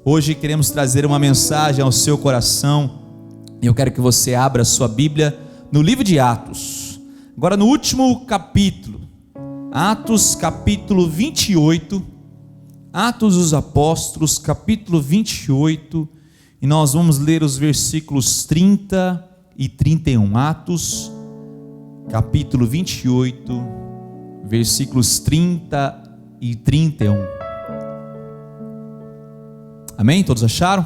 Hoje queremos trazer uma mensagem ao seu coração, e eu quero que você abra a sua Bíblia no livro de Atos, agora no último capítulo, Atos capítulo 28, Atos dos Apóstolos, capítulo 28, e nós vamos ler os versículos 30 e 31, Atos capítulo 28, versículos 30 e 31. Amém? Todos acharam?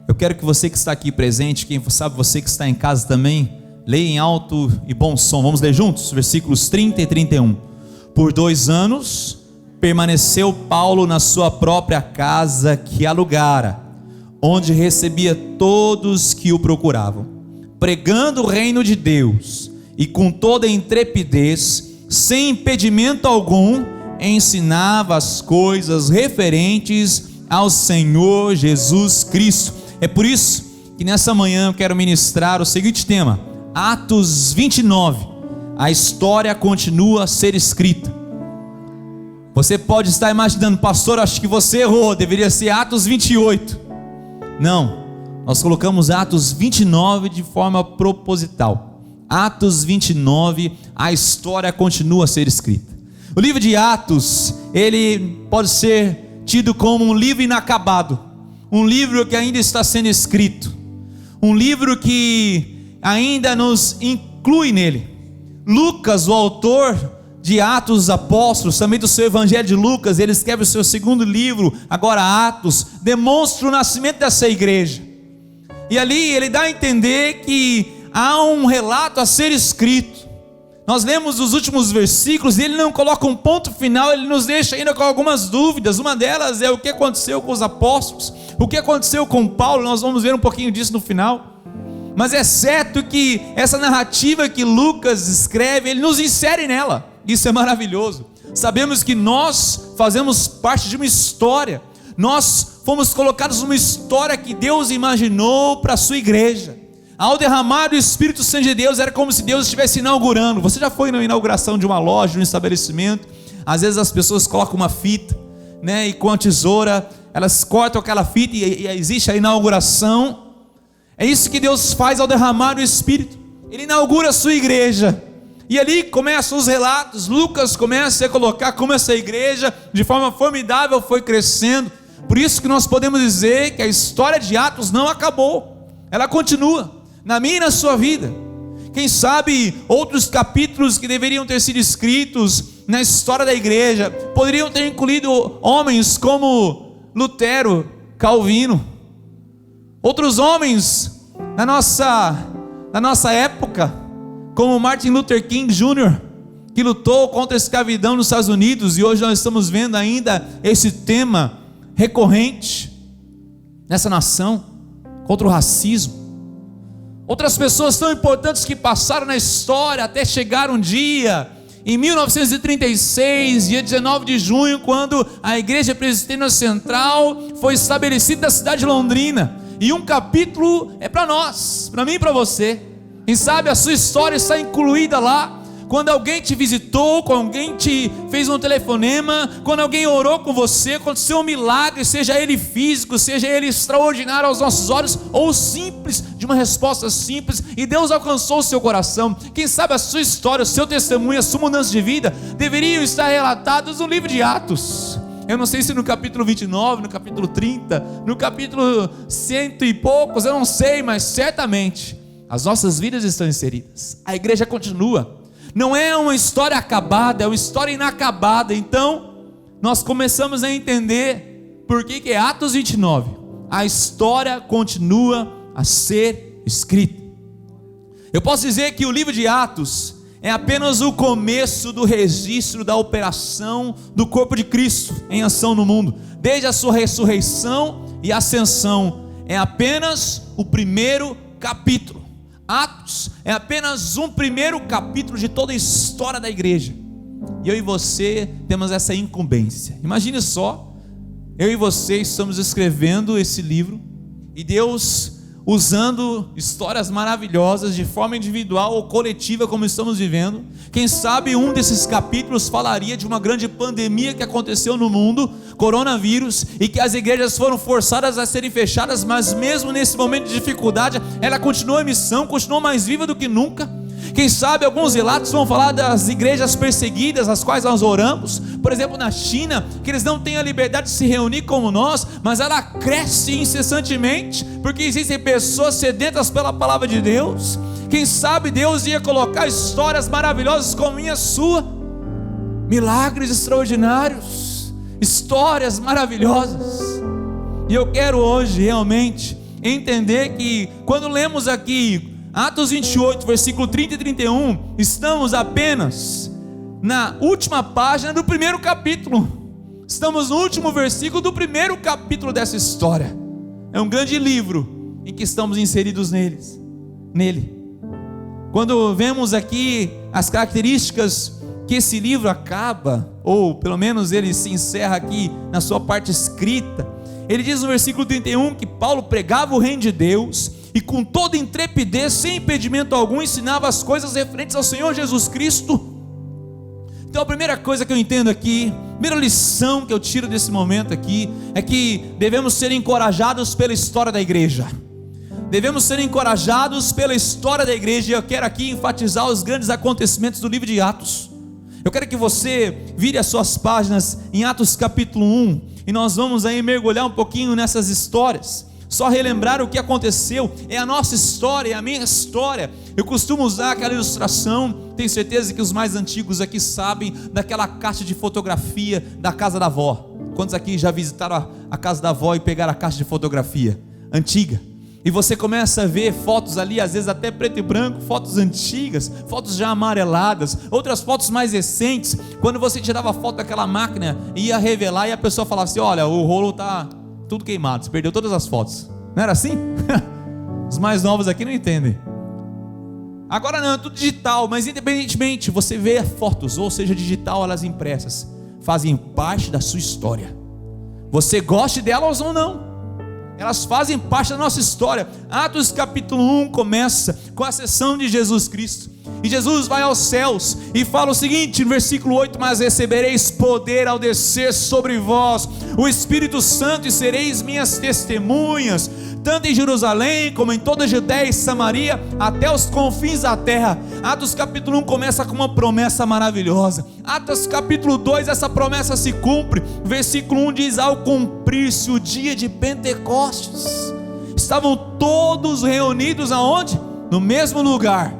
Eu quero que você que está aqui presente, quem sabe você que está em casa também, leia em alto e bom som. Vamos ler juntos? Versículos 30 e 31. Por 2 anos permaneceu Paulo na sua própria casa que alugara, onde recebia todos que o procuravam, pregando o reino de Deus, e com toda intrepidez, sem impedimento algum, ensinava as coisas referentes ao Senhor Jesus Cristo. É por isso que nessa manhã eu quero ministrar o seguinte tema: Atos 29, a história continua a ser escrita. Você pode estar imaginando, pastor, acho que você errou, deveria ser Atos 28. Não, nós colocamos Atos 29 de forma proposital. Atos 29, a história continua a ser escrita. O livro de Atos, ele pode ser tido como um livro inacabado, um livro que ainda está sendo escrito, um livro que ainda nos inclui nele. Lucas, o autor de Atos dos Apóstolos, também do seu Evangelho de Lucas, ele escreve o seu segundo livro, agora Atos, demonstra o nascimento dessa igreja, e ali ele dá a entender que há um relato a ser escrito. Nós lemos os últimos versículos e ele não coloca um ponto final, ele nos deixa ainda com algumas dúvidas. Uma delas é o que aconteceu com os apóstolos, o que aconteceu com Paulo. Nós vamos ver um pouquinho disso no final. Mas é certo que essa narrativa que Lucas escreve, ele nos insere nela. Isso é maravilhoso. Sabemos que nós fazemos parte de uma história, nós fomos colocados numa história que Deus imaginou para a sua igreja. Ao derramar o Espírito Santo de Deus, era como se Deus estivesse inaugurando. Você já foi na inauguração de uma loja, de um estabelecimento? Às vezes as pessoas colocam uma fita, né, e com a tesoura elas cortam aquela fita e existe a inauguração. É isso que Deus faz ao derramar o Espírito. Ele inaugura a sua igreja, e ali começam os relatos. Lucas começa a colocar como essa igreja de forma formidável foi crescendo. Por isso que nós podemos dizer que a história de Atos não acabou, ela continua na minha e na sua vida. Quem sabe outros capítulos que deveriam ter sido escritos na história da igreja poderiam ter incluído homens como Lutero, Calvino, outros homens na nossa época, como Martin Luther King Jr., que lutou contra a escravidão nos Estados Unidos, e hoje nós estamos vendo ainda esse tema recorrente nessa nação, contra o racismo. Outras pessoas tão importantes que passaram na história até chegar um dia, em 1936, dia 19 de junho, quando a Igreja Presbiteriana Central foi estabelecida na cidade de Londrina. E um capítulo é para nós, para mim e para você. Quem sabe a sua história está incluída lá. Quando alguém te visitou, quando alguém te fez um telefonema, quando alguém orou com você, aconteceu um milagre, seja ele físico, seja ele extraordinário aos nossos olhos, ou simples, de uma resposta simples, e Deus alcançou o seu coração. Quem sabe a sua história, o seu testemunho, a sua mudança de vida deveriam estar relatados no livro de Atos. Eu não sei se no capítulo 29, no capítulo 30, no capítulo 100 e poucos, eu não sei, mas certamente as nossas vidas estão inseridas. A igreja continua. Não é uma história acabada, é uma história inacabada. Então nós começamos a entender por que é Atos 29, a história continua a ser escrita. Eu posso dizer que o livro de Atos é apenas o começo do registro da operação do corpo de Cristo em ação no mundo, desde a sua ressurreição e ascensão. É apenas o primeiro capítulo. Atos é apenas um primeiro capítulo de toda a história da igreja, e eu e você temos essa incumbência. Imagine só, eu e você estamos escrevendo esse livro, e Deus usando histórias maravilhosas de forma individual ou coletiva, como estamos vivendo. Quem sabe um desses capítulos falaria de uma grande pandemia que aconteceu no mundo, coronavírus, e que as igrejas foram forçadas a serem fechadas, mas mesmo nesse momento de dificuldade, ela continuou em missão, continuou mais viva do que nunca. Quem sabe alguns relatos vão falar das igrejas perseguidas, as quais nós oramos, por exemplo na China, que eles não têm a liberdade de se reunir como nós, mas ela cresce incessantemente, porque existem pessoas sedentas pela palavra de Deus. Quem sabe Deus ia colocar histórias maravilhosas como a minha, sua, milagres extraordinários, histórias maravilhosas. E eu quero hoje realmente entender que quando lemos aqui Atos 28, versículo 30 e 31, estamos apenas na última página do primeiro capítulo. Estamos no último versículo do primeiro capítulo dessa história. É um grande livro em que estamos inseridos nele. Quando vemos aqui as características que esse livro acaba, ou pelo menos ele se encerra aqui na sua parte escrita, ele diz no versículo 31 que Paulo pregava o reino de Deus e com toda intrepidez, sem impedimento algum, ensinava as coisas referentes ao Senhor Jesus Cristo. Então a primeira coisa que eu entendo aqui, a primeira lição que eu tiro desse momento aqui, é que devemos ser encorajados pela história da igreja. Devemos ser encorajados pela história da igreja. E eu quero aqui enfatizar os grandes acontecimentos do livro de Atos. Eu quero que você vire as suas páginas em Atos capítulo 1, e nós vamos aí mergulhar um pouquinho nessas histórias. Só relembrar o que aconteceu, é a nossa história, é a minha história. Eu costumo usar aquela ilustração, tenho certeza que os mais antigos aqui sabem, daquela caixa de fotografia da casa da avó. Quantos aqui já visitaram a casa da avó e pegaram a caixa de fotografia antiga? E você começa a ver fotos ali, às vezes até preto e branco, fotos antigas, fotos já amareladas, outras fotos mais recentes. Quando você tirava a foto daquela máquina, ia revelar e a pessoa falava assim: olha, o rolo está tudo queimado, você perdeu todas as fotos. Não era assim? Os mais novos aqui não entendem. Agora não, é tudo digital, mas independentemente, você vê fotos, ou seja, digital, elas impressas, fazem parte da sua história. Você goste delas ou não, elas fazem parte da nossa história. Atos capítulo 1 começa com a ascensão de Jesus Cristo. E Jesus vai aos céus e fala o seguinte, no versículo 8: mas recebereis poder ao descer sobre vós o Espírito Santo, e sereis minhas testemunhas, tanto em Jerusalém como em toda a Judéia e Samaria, até os confins da terra. Atos capítulo 1 começa com uma promessa maravilhosa. Atos capítulo 2, essa promessa se cumpre. Versículo 1 diz: ao cumprir-se o dia de Pentecostes, estavam todos reunidos aonde? No mesmo lugar.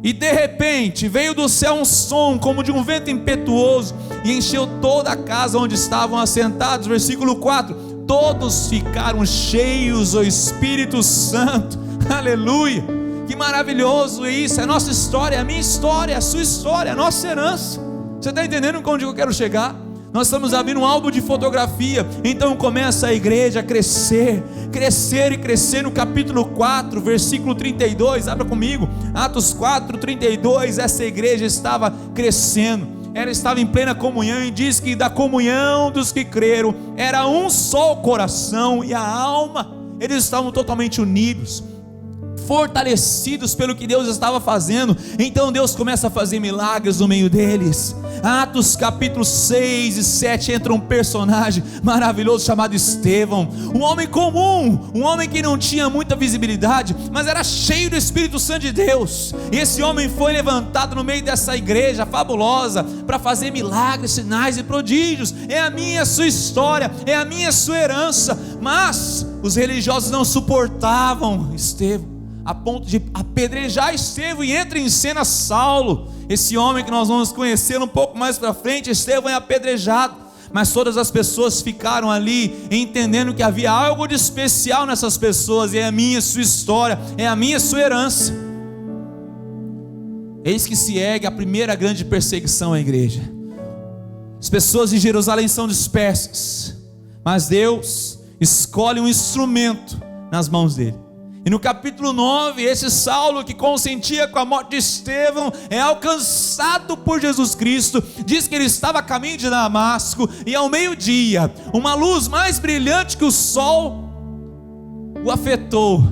E de repente veio do céu um som como de um vento impetuoso, e encheu toda a casa onde estavam assentados. Versículo 4: todos ficaram cheios do Espírito Santo. Aleluia, que maravilhoso isso. É a nossa história, é a minha história, é a sua história, é a nossa herança. Você está entendendo onde eu quero chegar? Nós estamos abrindo um álbum de fotografia. Então começa a igreja a crescer, crescer e crescer. No capítulo 4, versículo 32, abra comigo, Atos 4, 32, essa igreja estava crescendo, ela estava em plena comunhão, e diz que da comunhão dos que creram, era um só o coração e a alma, eles estavam totalmente unidos, fortalecidos pelo que Deus estava fazendo. Então Deus começa a fazer milagres no meio deles. Atos capítulo 6 e 7 entra um personagem maravilhoso chamado Estevão, um homem comum, um homem que não tinha muita visibilidade, mas era cheio do Espírito Santo de Deus. E esse homem foi levantado no meio dessa igreja fabulosa para fazer milagres, sinais e prodígios. É a minha, a sua história, é a minha, a sua herança. Mas os religiosos não suportavam Estevão, a ponto de apedrejar Estevão, e entra em cena Saulo, esse homem que nós vamos conhecer um pouco mais para frente. Estevão é apedrejado, mas todas as pessoas ficaram ali entendendo que havia algo de especial nessas pessoas. É a minha, sua história, é a minha, sua herança. Eis que se ergue a primeira grande perseguição à igreja. As pessoas de Jerusalém são dispersas, mas Deus escolhe um instrumento nas mãos dele. E no capítulo 9, esse Saulo que consentia com a morte de Estevão é alcançado por Jesus Cristo. Diz que ele estava a caminho de Damasco, e ao meio-dia, uma luz mais brilhante que o sol o afetou.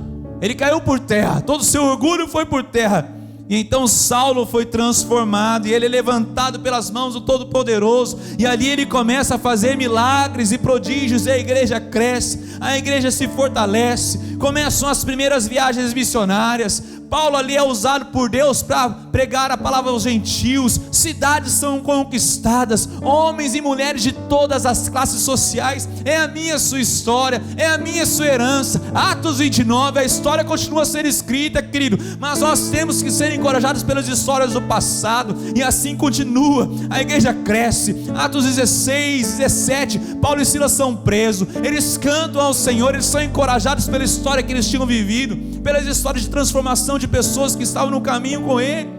ele caiu por terra, todo o seu orgulho foi por terra. E então Saulo foi transformado, e ele é levantado pelas mãos do Todo-Poderoso, e ali ele começa a fazer milagres e prodígios, e a igreja cresce, a igreja se fortalece, começam as primeiras viagens missionárias. Paulo ali é usado por Deus para pregar a palavra aos gentios, cidades são conquistadas, homens e mulheres de todas as classes sociais. É a minha, sua história, é a minha, sua herança. Atos 29, a história continua a ser escrita, querido, mas nós temos que ser encorajados pelas histórias do passado, e assim continua, a igreja cresce. Atos 16, 17, Paulo e Silas são presos, eles cantam ao Senhor, eles são encorajados pela história que eles tinham vivido, pelas histórias de transformação de pessoas que estavam no caminho com ele.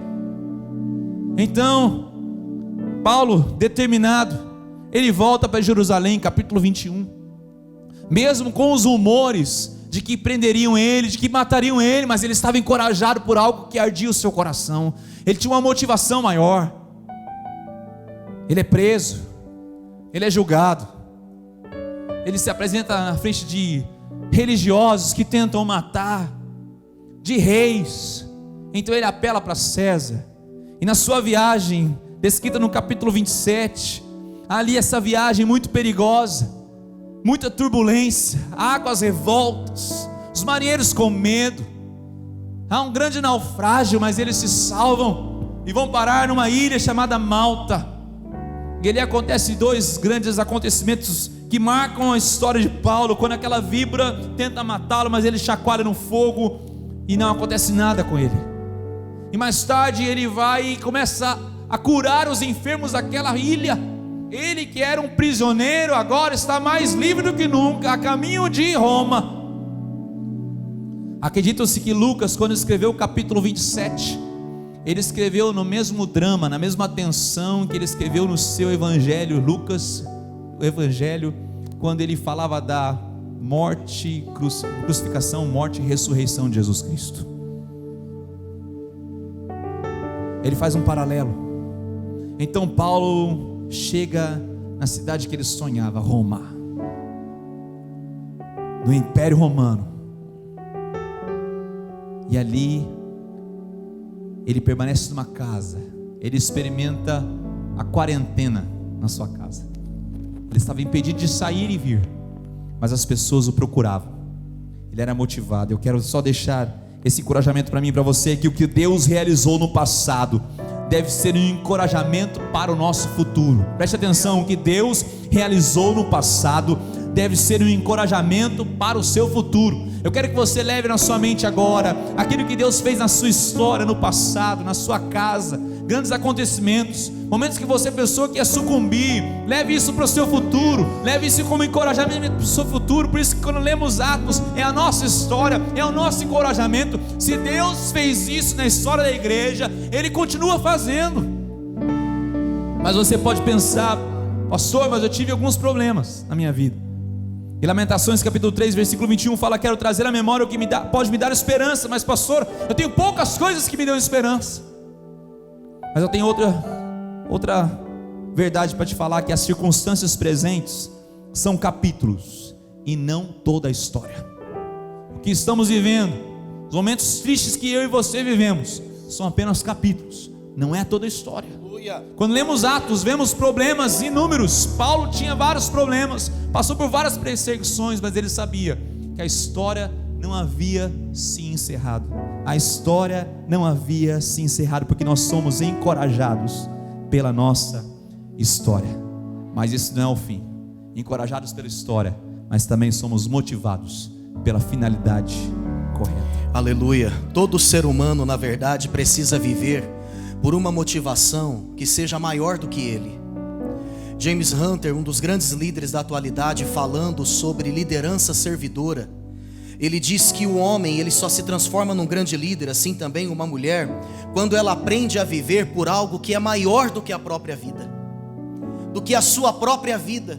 Então Paulo, determinado, ele volta para Jerusalém, capítulo 21, mesmo com os rumores de que prenderiam ele, de que matariam ele, mas ele estava encorajado por algo que ardia o seu coração. Ele tinha uma motivação maior. Ele é preso, ele é julgado, ele se apresenta na frente de religiosos que tentam matar, de reis. Então ele apela para César, e na sua viagem, descrita no capítulo 27, ali essa viagem muito perigosa, muita turbulência, águas revoltas, os marinheiros com medo, há um grande naufrágio, mas eles se salvam e vão parar numa ilha chamada Malta. E ali acontecem dois grandes acontecimentos que marcam a história de Paulo, quando aquela víbora tenta matá-lo, mas ele chacoalha no fogo e não acontece nada com ele. E mais tarde ele vai e começa a curar os enfermos daquela ilha. Ele que era um prisioneiro, agora está mais livre do que nunca, a caminho de Roma. Acredita-se que Lucas, quando escreveu o capítulo 27, ele escreveu no mesmo drama, na mesma tensão que ele escreveu no seu evangelho. Lucas, o evangelho, quando ele falava da morte, crucificação, morte e ressurreição de Jesus Cristo. Ele faz um paralelo. Então Paulo chega na cidade que ele sonhava, Roma, no Império Romano, e ali ele permanece numa casa, ele experimenta a quarentena na sua casa. Ele estava impedido de sair e vir, mas as pessoas o procuravam, ele era motivado. Eu quero só deixar esse encorajamento para mim e para você, que o que Deus realizou no passado deve ser um encorajamento para o nosso futuro. Preste atenção, o que Deus realizou no passado deve ser um encorajamento para o seu futuro. Eu quero que você leve na sua mente agora aquilo que Deus fez na sua história, no passado, na sua casa, grandes acontecimentos, momentos que você pensou que ia sucumbir. Leve isso para o seu futuro, leve isso como encorajamento para o seu futuro. Por isso que quando lemos Atos, é a nossa história, é o nosso encorajamento. Se Deus fez isso na história da igreja, Ele continua fazendo. Mas você pode pensar: pastor, mas eu tive alguns problemas na minha vida. E Lamentações capítulo 3 versículo 21 fala: quero trazer à memória o que pode me dar esperança. Mas pastor, eu tenho poucas coisas que me dão esperança. Mas eu tenho outra verdade para te falar, que as circunstâncias presentes são capítulos e não toda a história. O que estamos vivendo, os momentos tristes que eu e você vivemos, são apenas capítulos, não é toda a história. Quando lemos Atos, vemos problemas inúmeros. Paulo tinha vários problemas, passou por várias perseguições, mas ele sabia que a história não havia se encerrado. A história não havia se encerrado, porque nós somos encorajados pela nossa história. Mas isso não é o fim. Encorajados pela história, mas também somos motivados pela finalidade correta. Aleluia. Todo ser humano, na verdade, precisa viver por uma motivação que seja maior do que ele. James Hunter, um dos grandes líderes da atualidade, falando sobre liderança servidora, ele diz que o homem, ele só se transforma num grande líder, assim também uma mulher, quando ela aprende a viver por algo que é maior do que a própria vida, do que a sua própria vida.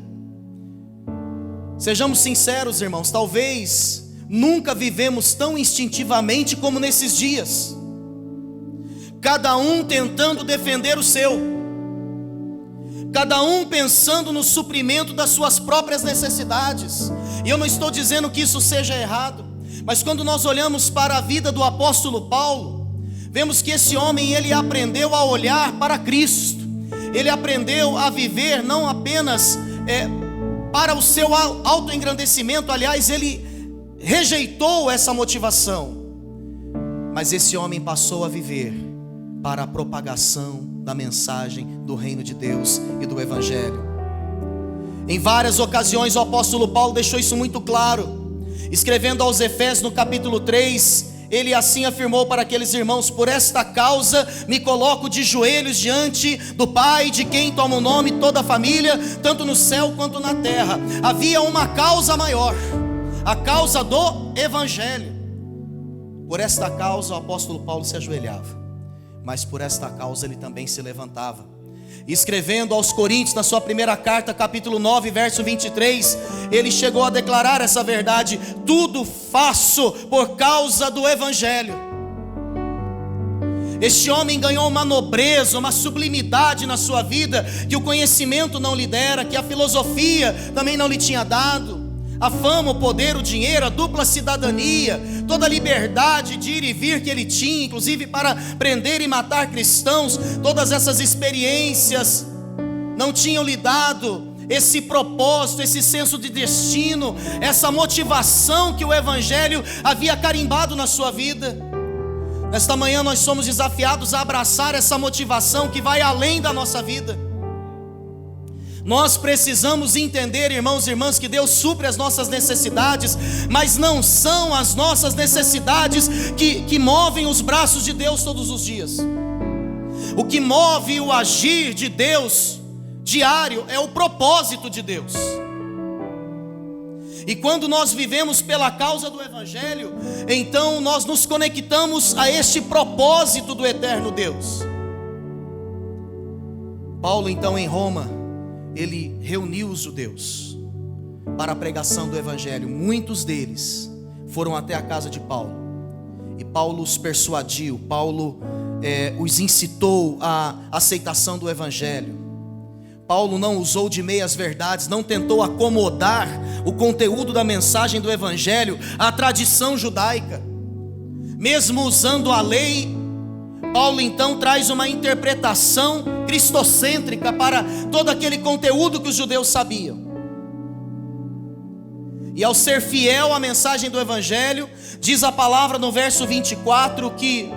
Sejamos sinceros, irmãos, talvez nunca vivemos tão instintivamente como nesses dias, cada um tentando defender o seu, cada um pensando no suprimento das suas próprias necessidades. E eu não estou dizendo que isso seja errado, Mas quando nós olhamos para a vida do apóstolo Paulo, vemos que esse homem, ele aprendeu a olhar para Cristo. Ele aprendeu a viver não apenas para o seu autoengrandecimento. Aliás, ele rejeitou essa motivação. Mas esse homem passou a viver para a propagação da mensagem do reino de Deus e do evangelho. Em várias ocasiões o apóstolo Paulo deixou isso muito claro. Escrevendo aos Efésios no capítulo 3, ele assim afirmou para aqueles irmãos: por esta causa me coloco de joelhos diante do Pai, de quem toma o nome toda a família, tanto no céu quanto na terra. Havia uma causa maior, a causa do evangelho. Por esta causa o apóstolo Paulo se ajoelhava, mas por esta causa ele também se levantava. Escrevendo aos Coríntios, na sua primeira carta, capítulo 9, verso 23, ele chegou a declarar essa verdade: tudo faço por causa do evangelho. Este homem ganhou uma nobreza, uma sublimidade na sua vida, que o conhecimento não lhe dera, que a filosofia também não lhe tinha dado. A fama, o poder, o dinheiro, a dupla cidadania, toda a liberdade de ir e vir que ele tinha, inclusive para prender e matar cristãos, todas essas experiências não tinham lhe dado esse propósito, esse senso de destino, essa motivação que o evangelho havia carimbado na sua vida. Nesta manhã nós somos desafiados a abraçar essa motivação que vai além da nossa vida. Nós precisamos entender, irmãos e irmãs, que Deus supre as nossas necessidades, mas não são as nossas necessidades que movem os braços de Deus todos os dias. O que move o agir de Deus diário é o propósito de Deus. E quando nós vivemos pela causa do evangelho, então nós nos conectamos a este propósito do eterno Deus. Paulo, então, em Roma, ele reuniu os judeus para a pregação do evangelho. Muitos deles foram até a casa de Paulo, e Paulo os persuadiu, Paulo os incitou à aceitação do evangelho. Paulo não usou de meias verdades, não tentou acomodar o conteúdo da mensagem do evangelho à tradição judaica. Mesmo usando a lei, Paulo então traz uma interpretação cristocêntrica para todo aquele conteúdo que os judeus sabiam. E ao ser fiel à mensagem do evangelho, diz a palavra no verso 24 que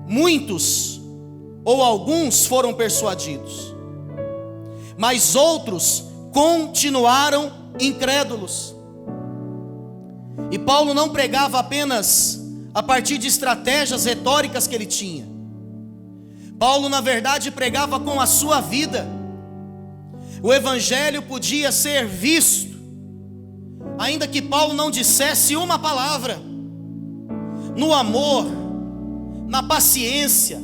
muitos ou alguns foram persuadidos, mas outros continuaram incrédulos. E Paulo não pregava apenas a partir de estratégias retóricas que ele tinha. Paulo, na verdade, pregava com a sua vida. O evangelho podia ser visto, ainda que Paulo não dissesse uma palavra, no amor, na paciência,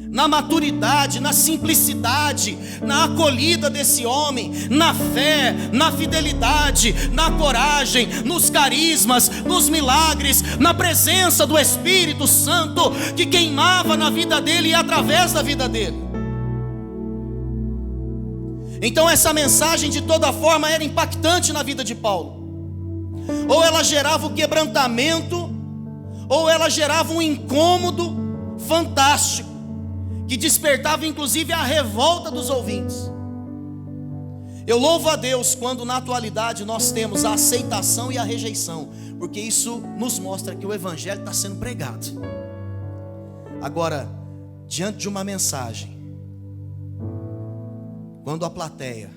na maturidade, na simplicidade, na acolhida desse homem, na fé, na fidelidade, na coragem, nos carismas, nos milagres, na presença do Espírito Santo que queimava na vida dele e através da vida dele. Então essa mensagem de toda forma era impactante na vida de Paulo. Ou ela gerava o quebrantamento, ou ela gerava um incômodo fantástico, que despertava inclusive a revolta dos ouvintes. Eu louvo a Deus quando na atualidade nós temos a aceitação e a rejeição, porque isso nos mostra que o evangelho está sendo pregado. Agora, diante de uma mensagem, quando a plateia,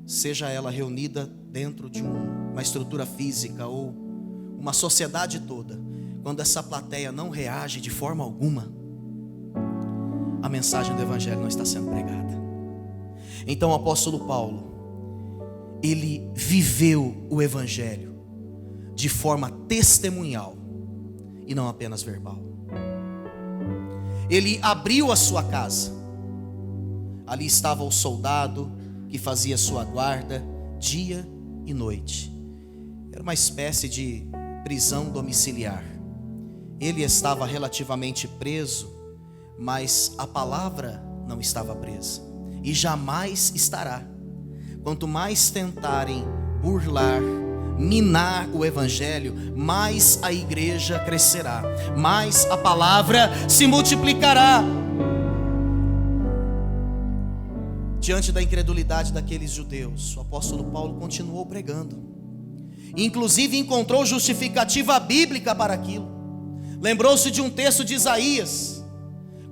seja ela reunida dentro de uma estrutura física ou uma sociedade toda, quando essa plateia não reage de forma alguma, a mensagem do evangelho não está sendo pregada. Então o apóstolo Paulo, ele viveu o evangelho de forma testemunhal e não apenas verbal. Ele abriu a sua casa. Ali estava o soldado que fazia sua guarda dia e noite. Era uma espécie de prisão domiciliar. Ele estava relativamente preso, mas a palavra não estava presa, e jamais estará. Quanto mais tentarem burlar, minar o evangelho, mais a igreja crescerá, mais a palavra se multiplicará. Diante da incredulidade daqueles judeus, o apóstolo Paulo continuou pregando, inclusive encontrou justificativa bíblica para aquilo. Lembrou-se de um texto de Isaías,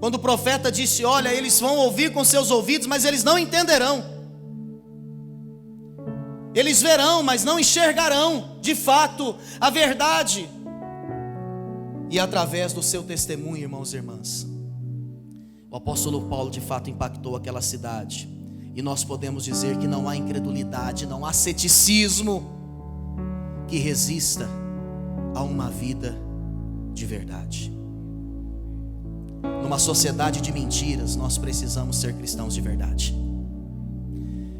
quando o profeta disse: olha, eles vão ouvir com seus ouvidos, mas eles não entenderão. Eles verão, mas não enxergarão de fato a verdade. E através do seu testemunho, irmãos e irmãs, o apóstolo Paulo de fato impactou aquela cidade. E nós podemos dizer que não há incredulidade, não há ceticismo que resista a uma vida de verdade. Numa sociedade de mentiras, nós precisamos ser cristãos de verdade.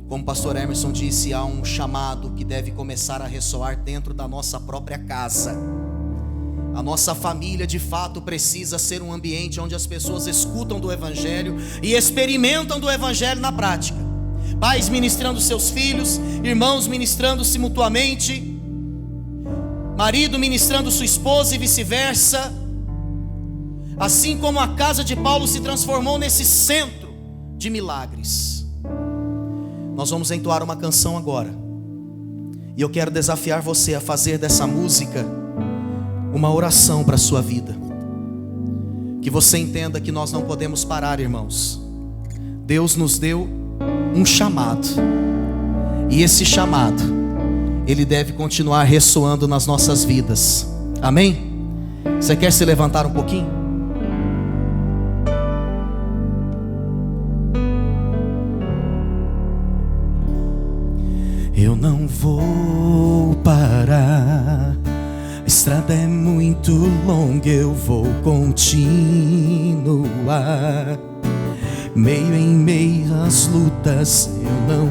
Como o pastor Emerson disse, há um chamado que deve começar a ressoar dentro da nossa própria casa. A nossa família de fato precisa ser um ambiente onde as pessoas escutam do evangelho e experimentam do evangelho na prática. Pais ministrando seus filhos, irmãos ministrando-se mutuamente, marido ministrando sua esposa e vice-versa. Assim como a casa de Paulo se transformou nesse centro de milagres. Nós vamos entoar uma canção agora, e eu quero desafiar você a fazer dessa música uma oração para a sua vida. Que você entenda que nós não podemos parar, irmãos. Deus nos deu um chamado, e esse chamado, ele deve continuar ressoando nas nossas vidas. Amém? Você quer se levantar um pouquinho? Eu não vou parar, a estrada é muito longa, eu vou continuar. Meio em meio às lutas, eu não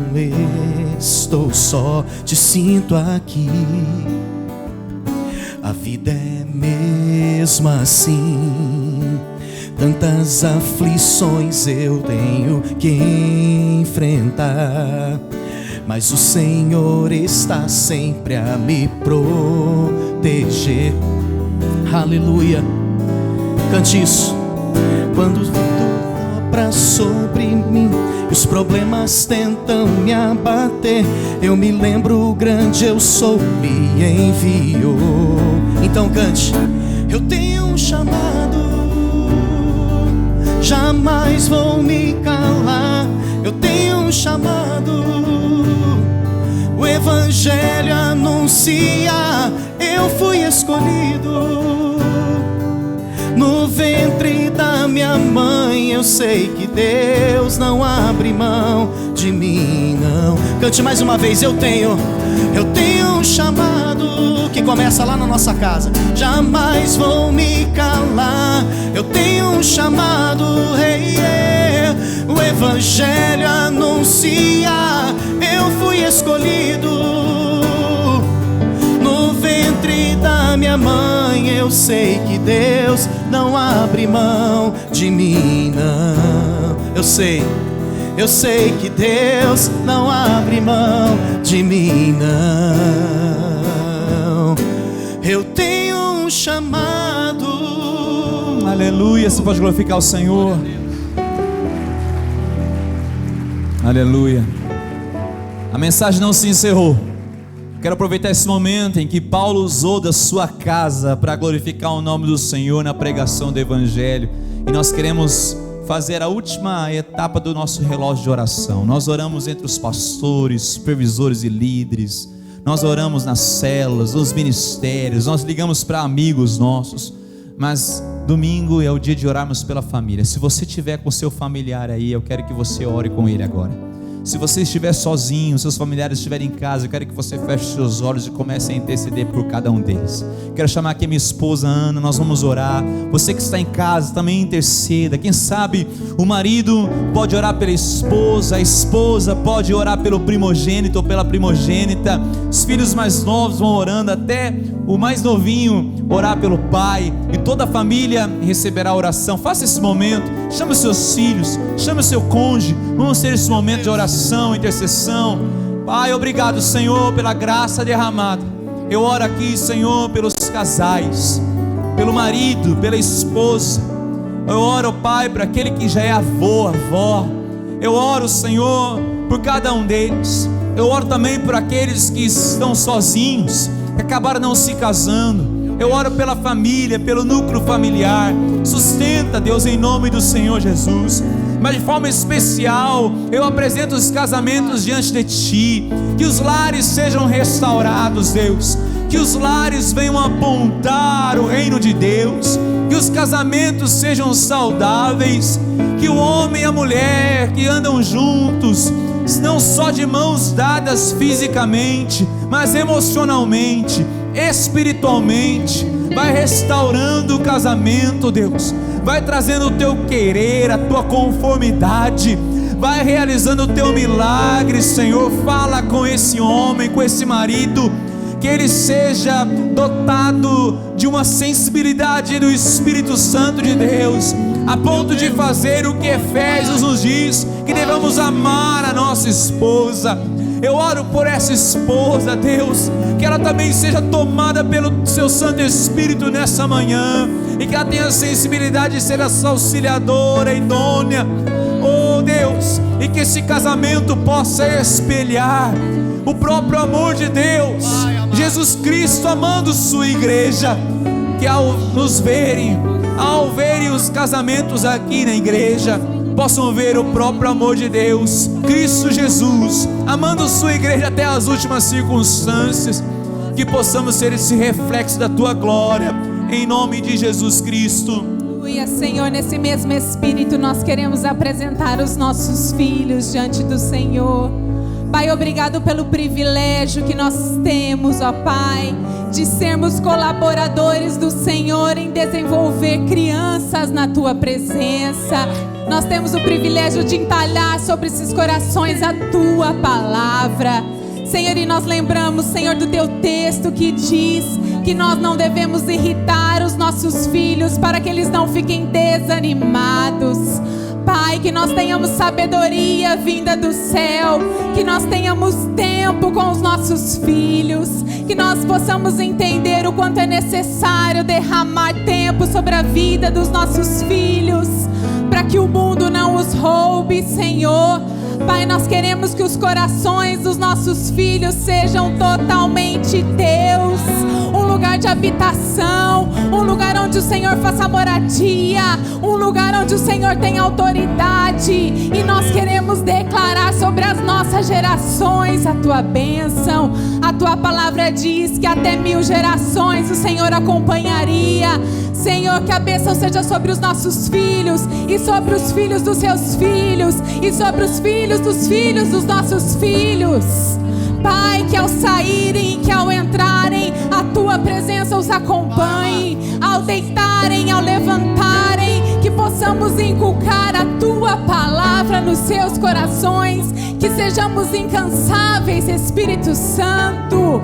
estou só, te sinto aqui. A vida é mesmo assim, tantas aflições eu tenho que enfrentar, mas o Senhor está sempre a me proteger. Aleluia. Cante isso. Quando tudo sopra sobre mim e os problemas tentam me abater, eu me lembro o grande eu sou me enviou. Então cante. Eu tenho um chamado, jamais vou me calar. Eu tenho um chamado, o evangelho anuncia. Eu fui escolhido no ventre da minha mãe. Eu sei que Deus não abre mão de mim, não. Cante mais uma vez. Eu tenho um chamado que começa lá na nossa casa. Jamais vou me calar. Eu tenho um chamado, o evangelho anuncia. Eu fui escolhido no ventre da minha mãe. Eu sei que Deus não abre mão de mim, não. Eu sei que Deus não abre mão de mim, não. Eu tenho um chamado. Aleluia. Você pode glorificar o Senhor. Aleluia. A mensagem não se encerrou. Quero aproveitar esse momento em que Paulo usou da sua casa para glorificar o nome do Senhor na pregação do Evangelho. E nós queremos fazer a última etapa do nosso relógio de oração. Nós oramos entre os pastores, supervisores e líderes. Nós oramos nas células, nos ministérios. Nós ligamos para amigos nossos. Mas domingo é o dia de orarmos pela família. Se você estiver com seu familiar aí, eu quero que você ore com ele agora. Se você estiver sozinho, seus familiares estiverem em casa, eu quero que você feche seus olhos e comece a interceder por cada um deles. Quero chamar aqui minha esposa Ana, nós vamos orar. Você que está em casa também interceda. Quem sabe o marido pode orar pela esposa, a esposa pode orar pelo primogênito ou pela primogênita. Os filhos mais novos vão orando, até o mais novinho orar pelo pai. E toda a família receberá a oração. Faça esse momento, chame os seus filhos, chame o seu cônjuge. Vamos ter esse momento de oração, intercessão. Pai, obrigado, Senhor, pela graça derramada. Eu oro aqui, Senhor, pelos casais, pelo marido, pela esposa. Eu oro, Pai, para aquele que já é avô, avó. Eu oro, Senhor, por cada um deles. Eu oro também por aqueles que estão sozinhos, que acabaram não se casando. Eu oro pela família, pelo núcleo familiar. Sustenta, Deus, em nome do Senhor Jesus. Mas de forma especial, eu apresento os casamentos diante de Ti. Que os lares sejam restaurados, Deus. Que os lares venham apontar o reino de Deus. Que os casamentos sejam saudáveis. Que o homem e a mulher que andam juntos, não só de mãos dadas fisicamente, mas emocionalmente, espiritualmente, vai restaurando o casamento, Deus. Vai trazendo o Teu querer, a Tua conformidade, vai realizando o Teu milagre, Senhor. Fala com esse homem, com esse marido, que ele seja dotado de uma sensibilidade do Espírito Santo de Deus, a ponto de fazer o que Efésios nos diz, que devemos amar a nossa esposa. Eu oro por essa esposa, Deus, que ela também seja tomada pelo Seu Santo Espírito nessa manhã, e que ela tenha a sensibilidade de ser essa auxiliadora idônea, oh Deus, e que esse casamento possa espelhar o próprio amor de Deus, Jesus Cristo amando sua igreja. Que ao nos verem, ao verem os casamentos aqui na igreja, possam ver o próprio amor de Deus, Cristo Jesus, amando sua igreja até as últimas circunstâncias. Que possamos ser esse reflexo da Tua glória, em nome de Jesus Cristo. Aleluia, Senhor, nesse mesmo Espírito nós queremos apresentar os nossos filhos diante do Senhor. Pai, obrigado pelo privilégio que nós temos, ó Pai, de sermos colaboradores do Senhor em desenvolver crianças na Tua presença. Nós temos o privilégio de entalhar sobre esses corações a Tua palavra, Senhor, e nós lembramos, Senhor, do Teu texto que diz que nós não devemos irritar os nossos filhos para que eles não fiquem desanimados. Pai, que nós tenhamos sabedoria vinda do céu, que nós tenhamos tempo com os nossos filhos, que nós possamos entender o quanto é necessário derramar tempo sobre a vida dos nossos filhos, para que o mundo não os roube, Senhor. Pai, nós queremos que os corações dos nossos filhos sejam totalmente Teus, um lugar de habitação, um lugar onde o Senhor faça moradia, um lugar onde o Senhor tem autoridade, e nós queremos declarar sobre as nossas gerações a Tua bênção. A Tua palavra diz que até 1000 gerações o Senhor acompanharia. Senhor, que a bênção seja sobre os nossos filhos, e sobre os filhos dos seus filhos, e sobre os filhos dos nossos filhos. Pai, que ao saírem, que ao entrarem, a Tua presença os acompanhe, ao deitarem, ao levantarem, que possamos inculcar a Tua palavra nos seus corações, que sejamos incansáveis, Espírito Santo.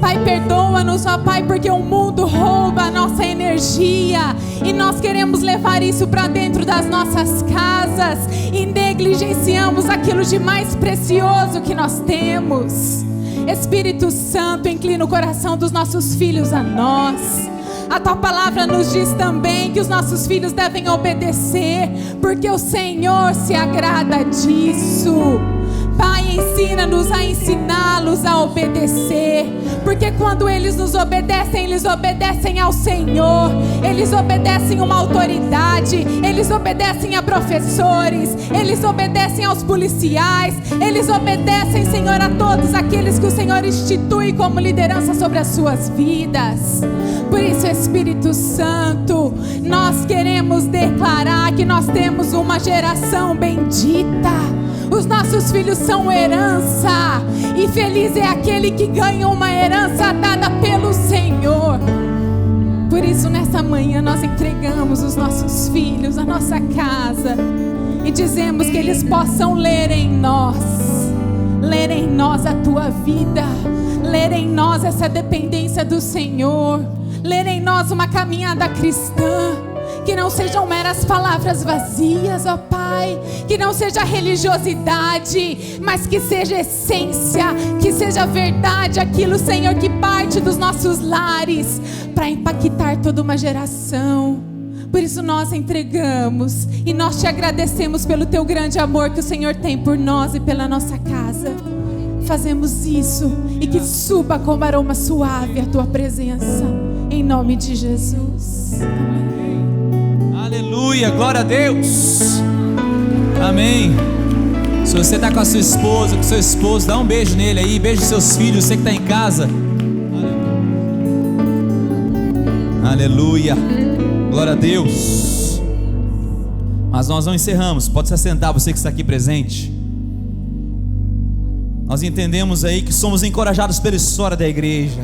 Pai, perdoa-nos, ó Pai, porque o mundo rouba a nossa energia, e nós queremos levar isso para dentro das nossas casas, e negligenciamos aquilo de mais precioso que nós temos. Espírito Santo, inclina o coração dos nossos filhos a nós. A Tua palavra nos diz também que os nossos filhos devem obedecer, porque o Senhor se agrada disso. Pai, ensina-nos a ensiná-los a obedecer, porque quando eles nos obedecem, eles obedecem ao Senhor, eles obedecem uma autoridade, eles obedecem a professores, eles obedecem aos policiais, eles obedecem, Senhor, a todos aqueles que o Senhor institui como liderança sobre as suas vidas. Por isso, Espírito Santo, nós queremos declarar que nós temos uma geração bendita. Os nossos filhos são herança, e feliz é aquele que ganha uma herança dada pelo Senhor. Por isso, nessa manhã nós entregamos os nossos filhos, a nossa casa, e dizemos que eles possam ler em nós a Tua vida, ler em nós essa dependência do Senhor, ler em nós uma caminhada cristã. Que não sejam meras palavras vazias, ó Pai. Que não seja religiosidade, mas que seja essência, que seja verdade aquilo, Senhor, que parte dos nossos lares para impactar toda uma geração. Por isso nós entregamos e nós te agradecemos pelo teu grande amor que o Senhor tem por nós e pela nossa casa. Fazemos isso e que suba como aroma suave a tua presença, em nome de Jesus. Amém. Aleluia, glória a Deus. Amém. Se você está com a sua esposa, com seu esposo, dá um beijo nele aí, beijo seus filhos, você que está em casa. Aleluia, glória a Deus. Mas nós não encerramos, pode se assentar, você que está aqui presente. Nós entendemos aí que somos encorajados pela história da igreja,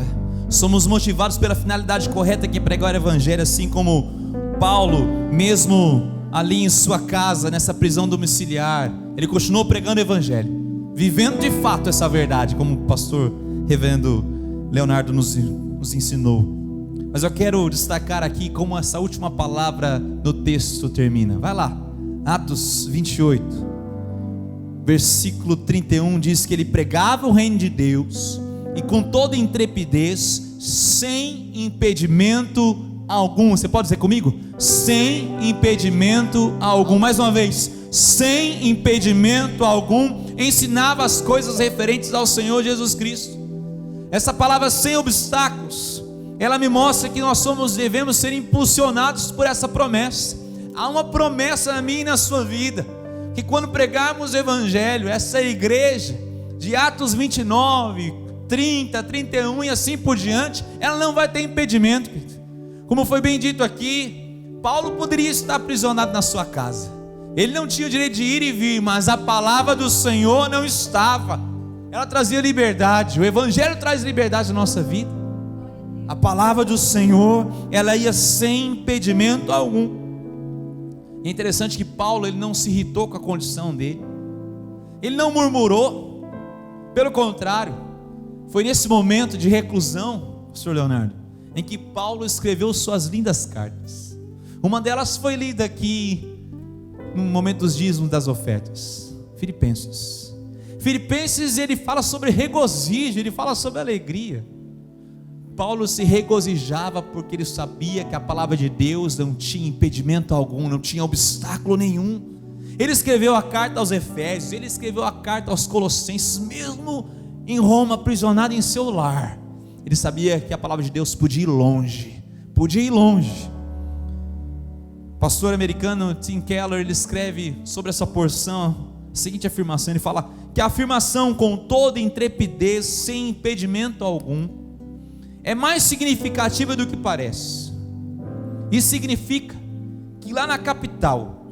somos motivados pela finalidade correta que é pregar o evangelho, assim como Paulo, mesmo ali em sua casa, nessa prisão domiciliar, ele continuou pregando o evangelho, vivendo de fato essa verdade, como o pastor reverendo Leonardo nos ensinou. Mas eu quero destacar aqui como essa última palavra do texto termina. Vai lá, Atos 28 versículo 31 diz que ele pregava o reino de Deus e com toda intrepidez, sem impedimento algum. Você pode dizer comigo? Sem impedimento algum. Mais uma vez, sem impedimento algum, ensinava as coisas referentes ao Senhor Jesus Cristo. Essa palavra sem obstáculos, ela me mostra que nós devemos ser impulsionados por essa promessa. Há uma promessa na minha e na sua vida, que quando pregarmos o evangelho, essa igreja de Atos 29, 30, 31 e assim por diante, ela não vai ter impedimento. Como foi bem dito aqui, Paulo poderia estar aprisionado na sua casa, ele não tinha o direito de ir e vir, mas a palavra do Senhor não estava, ela trazia liberdade. O evangelho traz liberdade na nossa vida. A palavra do Senhor, ela ia sem impedimento algum. É interessante que Paulo, ele não se irritou com a condição dele, ele não murmurou, pelo contrário, foi nesse momento de reclusão, pastor Leonardo, em que Paulo escreveu suas lindas cartas. Uma delas foi lida aqui no momento dos dízimos das ofertas, Filipenses. Ele fala sobre regozijo, ele fala sobre alegria. Paulo se regozijava porque ele sabia que a palavra de Deus não tinha impedimento algum, não tinha obstáculo nenhum. Ele escreveu a carta aos Efésios, ele escreveu a carta aos Colossenses, mesmo em Roma, aprisionado em seu lar. Ele sabia que a palavra de Deus podia ir longe, Pastor americano Tim Keller, ele escreve sobre essa porção a seguinte afirmação, ele fala que a afirmação com toda intrepidez, sem impedimento algum, é mais significativa do que parece. Isso significa que lá na capital,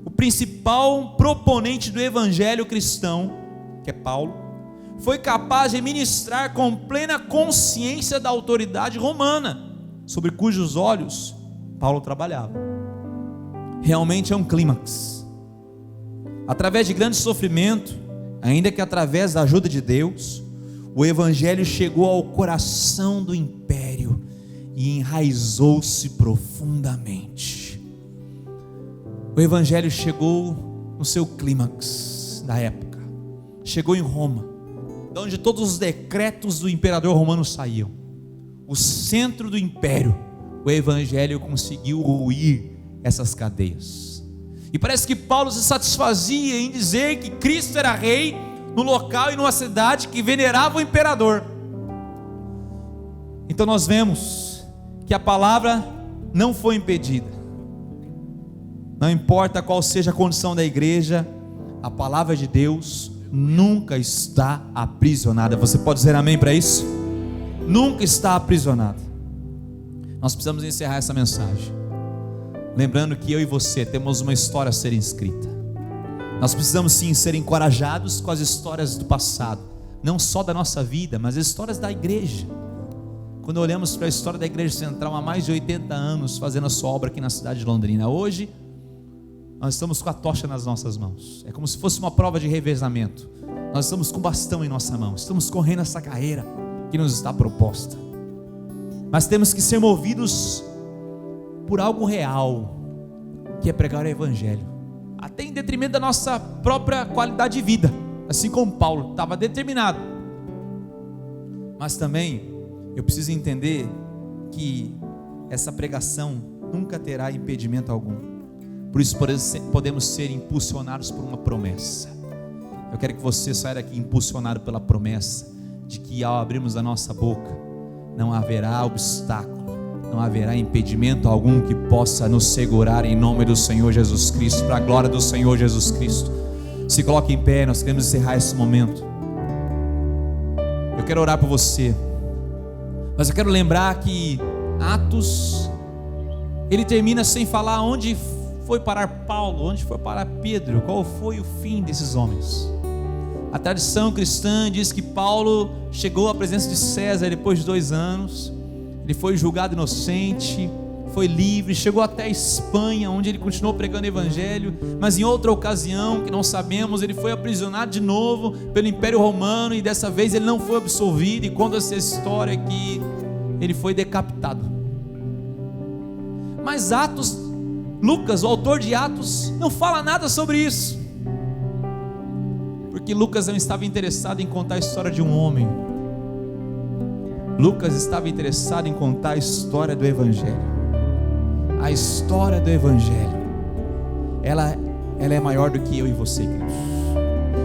o principal proponente do evangelho cristão, que é Paulo, foi capaz de ministrar com plena consciência da autoridade romana, sobre cujos olhos Paulo trabalhava. Realmente é um clímax. Através de grande sofrimento, ainda que através da ajuda de Deus, o evangelho chegou ao coração do império e enraizou-se profundamente. O evangelho chegou no seu clímax da época, chegou em Roma, de onde todos os decretos do imperador romano saíam. O centro do império, o evangelho conseguiu ruir essas cadeias. E parece que Paulo se satisfazia em dizer que Cristo era rei no local e numa cidade que venerava o imperador. Então nós vemos que a palavra não foi impedida. Não importa qual seja a condição da igreja, a palavra de Deus nunca está aprisionada. Você pode dizer amém para isso? Nunca está aprisionada. Nós precisamos encerrar essa mensagem lembrando que eu e você temos uma história a ser escrita. Nós precisamos sim ser encorajados com as histórias do passado, não só da nossa vida, mas as histórias da igreja. Quando olhamos para a história da Igreja Central, há mais de 80 anos fazendo a sua obra aqui na cidade de Londrina, hoje nós estamos com a tocha nas nossas mãos. É como se fosse uma prova de revezamento. Nós estamos com o bastão em nossa mão, estamos correndo essa carreira que nos está proposta. Mas temos que ser movidos por algo real, que é pregar o evangelho, até em detrimento da nossa própria qualidade de vida, assim como Paulo estava determinado. Mas também eu preciso entender que essa pregação nunca terá impedimento algum. Por isso podemos ser impulsionados por uma promessa. Eu quero que você saia daqui impulsionado pela promessa de que ao abrirmos a nossa boca não haverá obstáculo, não haverá impedimento algum que possa nos segurar, em nome do Senhor Jesus Cristo, para a glória do Senhor Jesus Cristo. Se coloque em pé, nós queremos encerrar esse momento. Eu quero orar por você, mas eu quero lembrar que Atos, ele termina sem falar onde foi parar Paulo, onde foi parar Pedro, qual foi o fim desses homens. A tradição cristã diz que Paulo chegou à presença de César depois de 2 anos, ele foi julgado inocente, foi livre, chegou até a Espanha, onde ele continuou pregando o evangelho, mas em outra ocasião, que não sabemos, ele foi aprisionado de novo pelo Império Romano, e dessa vez ele não foi absolvido, e conta essa história que ele foi decapitado. Mas Atos, Lucas, o autor de Atos, não fala nada sobre isso, porque Lucas não estava interessado em contar a história de um homem. Lucas estava interessado em contar a história do evangelho. A história do evangelho, ela é maior do que eu e você, queridos.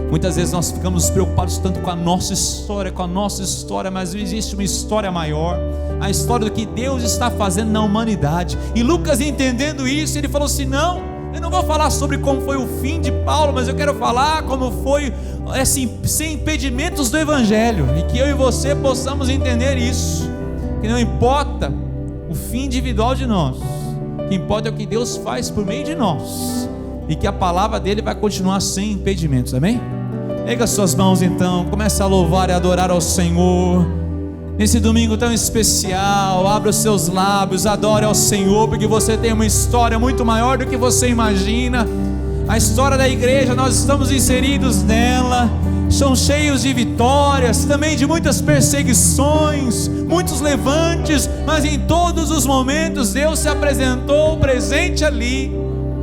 Muitas vezes nós ficamos preocupados tanto com a nossa história, mas existe uma história maior, a história do que Deus está fazendo na humanidade. E Lucas, entendendo isso, ele falou assim: não, eu não vou falar sobre como foi o fim de Paulo, mas eu quero falar como foi, assim, sem impedimentos do evangelho, e que eu e você possamos entender isso, que não importa o fim individual de nós, o que importa é o que Deus faz por meio de nós, e que a palavra dele vai continuar sem impedimentos. Amém? Pega suas mãos então, comece a louvar e adorar ao Senhor nesse domingo tão especial. Abra os seus lábios, adore ao Senhor, porque você tem uma história muito maior do que você imagina. A história da igreja, nós estamos inseridos nela, são cheios de vitórias, também de muitas perseguições, muitos levantes, mas em todos os momentos Deus se apresentou presente ali,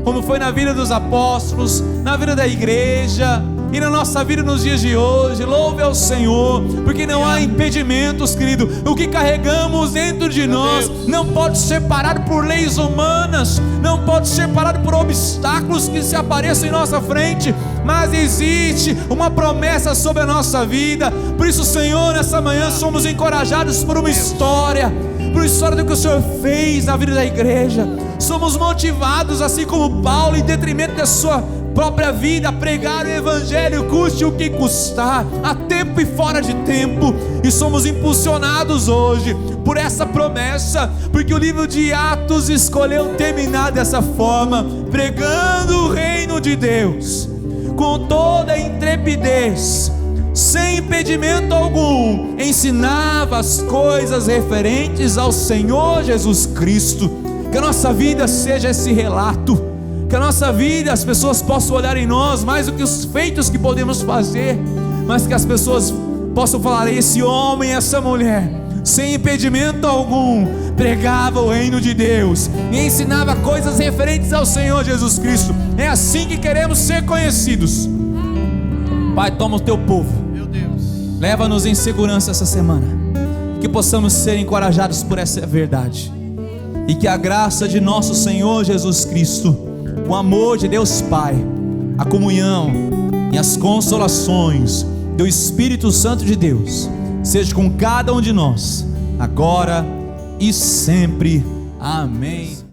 como foi na vida dos apóstolos, na vida da igreja e na nossa vida nos dias de hoje. Louve ao Senhor, porque não há impedimentos, querido. O que carregamos dentro de nós não pode ser parado por leis humanas, não pode ser parado por obstáculos que se apareçam em nossa frente, mas existe uma promessa sobre a nossa vida. Por isso, Senhor, nessa manhã somos encorajados por uma história do que o Senhor fez na vida da igreja. Somos motivados, assim como Paulo, em detrimento da sua própria vida, a pregar o evangelho, custe o que custar, a tempo e fora de tempo. E somos impulsionados hoje por essa promessa, porque o livro de Atos escolheu terminar dessa forma, pregando o reino de Deus com toda a intrepidez, sem impedimento algum, ensinava as coisas referentes ao Senhor Jesus Cristo. Que a nossa vida seja esse relato, que a nossa vida, as pessoas possam olhar em nós mais do que os feitos que podemos fazer, mas que as pessoas possam falar: esse homem, essa mulher, sem impedimento algum, pregava o reino de Deus e ensinava coisas referentes ao Senhor Jesus Cristo. É assim que queremos ser conhecidos. Pai, toma o teu povo, meu Deus, leva-nos em segurança essa semana, que possamos ser encorajados por essa verdade, e que a graça de nosso Senhor Jesus Cristo, o amor de Deus Pai, a comunhão e as consolações do Espírito Santo de Deus seja com cada um de nós, agora e sempre. Amém.